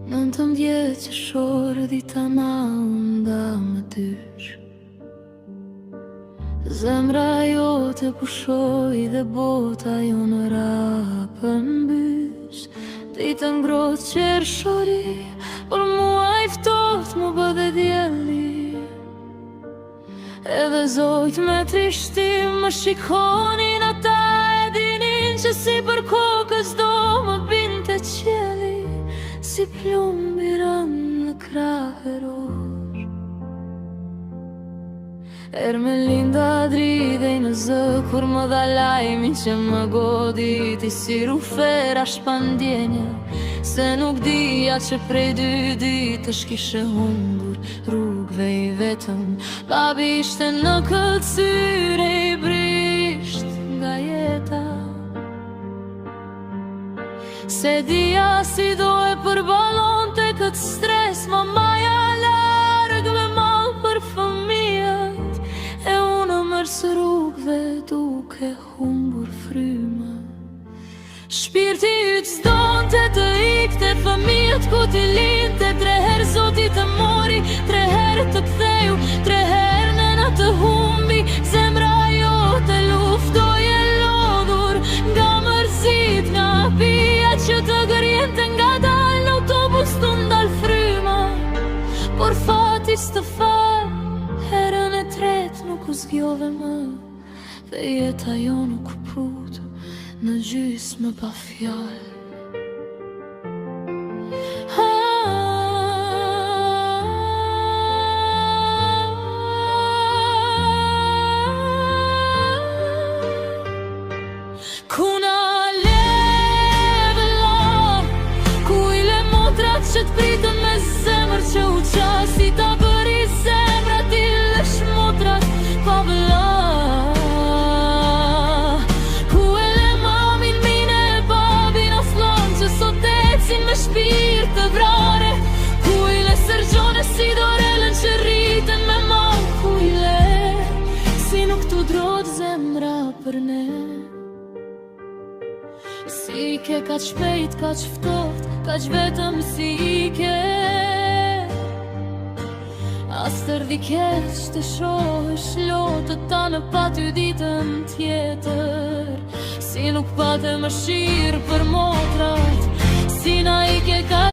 19 qershor dita na nda më dysh. Zemra jote pushoj dhe bota jo në rapën bysh. Ditën ngrohtë qershori, por mua i ftoft mu bë dhe dielli. Edhe zojt me trishtim më shikonin, ata e dinin që si për kokës do më binte qielli. Si plumbi rënë në krah e rosh. Ermelinda dridhej në zë kur më dha lajmin që më goditi si rufera shpandjenja. Se nuk dija që prej 2 ditësh kishe humbur rrugëve i vetëm. Babi ishte në këtë syre i brisht nga jeta. Se dija si do e përbalon të këtë stres, mamaja larg me mal për fëmijët, e unë mërs rrugëve duke humbur fryma. Shpirti yt s'donte të ikte, fëmijët ku t'i linte. 3 herë Zoti të mori, 3 herë të ktheu, 3 herë nëna të humbi. Zemra jote luftoj e lodhur nga mërzit, nga pia që të gërjente nga dal në autobus të ndal fryma. Por fati s'të fal, herën e tret nuk u zgjove më, dhe jeta jo nuk prut në gjysmë pa fjallë. Kuna leve la, ku i le motrat që t'pritën me zemër që u qasi ta bëri zemrat i lesh motrat pa vëlla. Me shpirë të vrare, ku i le sërgjone si dorelen që rriten me mal. Ku i le, si nuk t'u drot zemra për ne. Si ke kaq shpejt, kaq ftoft, kaq vetëm si ke. As tërdi keq të shohësh lotët ta në pa ty ditën tjetër. Si nuk pate më shirë për motrat, si na i ke ka